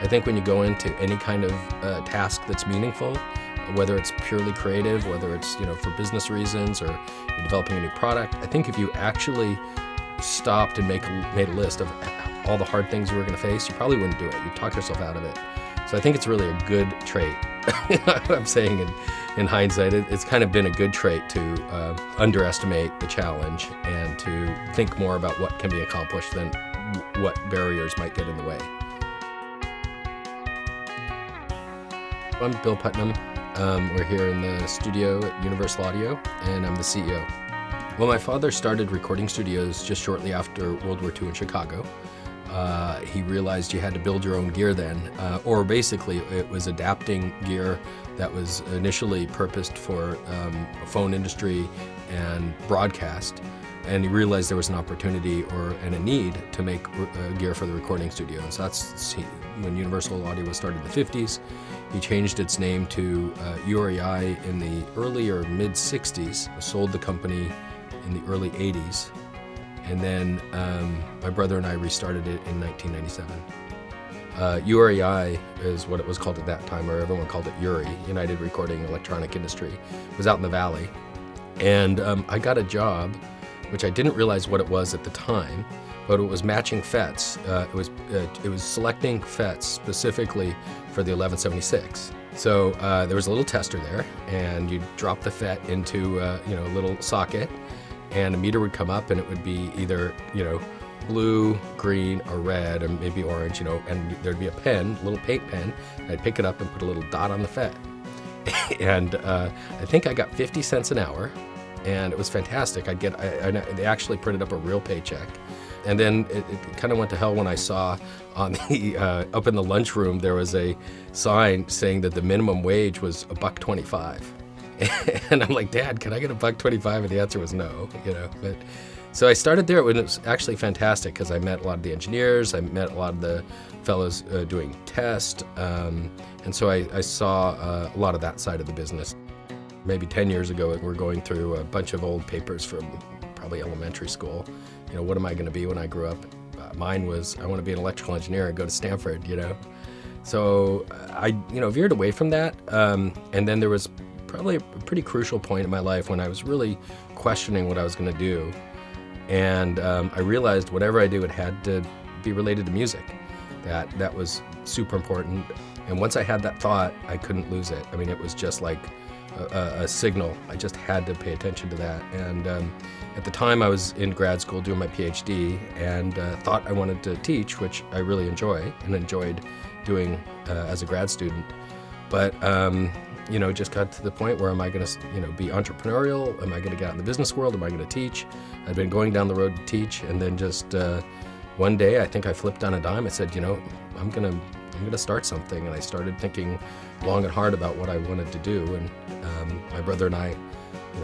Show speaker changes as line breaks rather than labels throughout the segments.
I think when you go into any kind of task that's meaningful, whether it's purely creative, whether it's for business reasons or you're developing a new product, I think if you actually stopped and made a list of all the hard things you were going to face, you probably wouldn't do it. You'd talk yourself out of it. So I think it's really a good trait. I'm saying in hindsight, it's kind of been a good trait to underestimate the challenge and to think more about what can be accomplished than what barriers might get in the way. I'm Bill Putnam. We're here in the studio at Universal Audio, and I'm the CEO. Well, my father started recording studios just shortly after World War II in Chicago. He realized you had to build your own gear then, or basically it was adapting gear that was initially purposed for phone industry and broadcast. And he realized there was an opportunity and a need to make gear for the recording studio. And so that's when Universal Audio was started in the 50s. He changed its name to UREI in the early or mid 60s, sold the company in the early 80s. And then my brother and I restarted it in 1997. UREI is what it was called at that time, or everyone called it URI, United Recording Electronic Industry. It was out in the Valley. And I got a job, which I didn't realize what it was at the time, but it was matching FETs. It was selecting FETs specifically for the 1176. So there was a little tester there, and you'd drop the FET into a little socket, and a meter would come up, and it would be either blue, green, or red, or maybe orange. And there'd be a pen, a little paint pen. I'd pick it up and put a little dot on the FET, and I think I got 50 cents an hour. And it was fantastic. They actually printed up a real paycheck. And then it kind of went to hell when I saw on the up in the lunchroom there was a sign saying that the minimum wage was $1.25. And I'm like, Dad, can I get $1.25? And the answer was no. But so I started there, and it was actually fantastic because I met a lot of the engineers, I met a lot of the fellows doing test, and so I saw a lot of that side of the business. Maybe 10 years ago, we're going through a bunch of old papers from probably elementary school. What am I going to be when I grow up? Mine was, I want to be an electrical engineer and go to Stanford, So I, veered away from that. And then there was probably a pretty crucial point in my life when I was really questioning what I was going to do. And I realized whatever I do, it had to be related to music. That was super important. And once I had that thought, I couldn't lose it. I mean, it was just like a signal. I just had to pay attention to that. And at the time I was in grad school doing my PhD and thought I wanted to teach, which I really enjoy and enjoyed doing as a grad student. But just got to the point where am I going to be entrepreneurial? Am I going to get out in the business world? Am I going to teach? I'd been going down the road to teach, and then just one day I think I flipped on a dime. I said, I'm going to start something. And I started thinking long and hard about what I wanted to do. And my brother and I,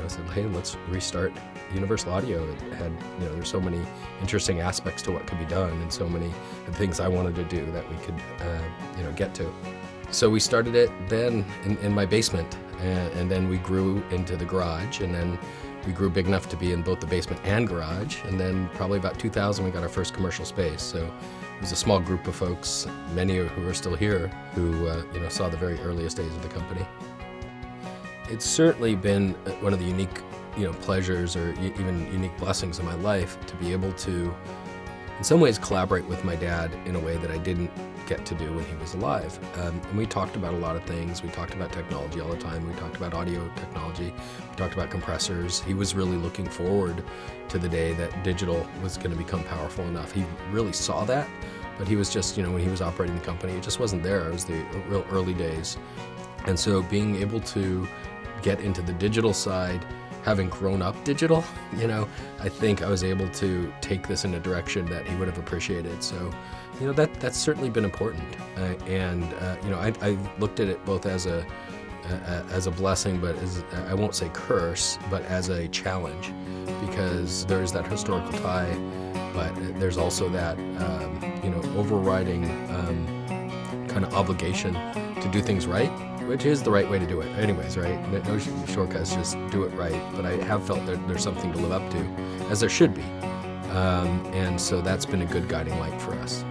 said, hey, let's restart Universal Audio. It had, there's so many interesting aspects to what could be done and so many things I wanted to do that we could, get to. So we started it then in my basement, and then we grew into the garage, and then we grew big enough to be in both the basement and garage. And then probably about 2000, we got our first commercial space. So it was a small group of folks, many who are still here, who saw the very earliest days of the company. It's certainly been one of the unique pleasures or even unique blessings in my life to be able to, in some ways, collaborate with my dad in a way that I didn't get to do when he was alive. And we talked about a lot of things. We talked about technology all the time. We talked about audio technology. We talked about compressors. He was really looking forward to the day that digital was going to become powerful enough. He really saw that, but he was just, when he was operating the company, it just wasn't there. It was the real early days. And so being able to get into the digital side, having grown up digital, I think I was able to take this in a direction that he would have appreciated. So, that's certainly been important. I looked at it both as a blessing, but I won't say curse, but as a challenge, because there's that historical tie, but there's also that, overriding kind of obligation to do things right, which is the right way to do it anyways, right? No shortcuts, just do it right. But I have felt that there's something to live up to, as there should be. And so that's been a good guiding light for us.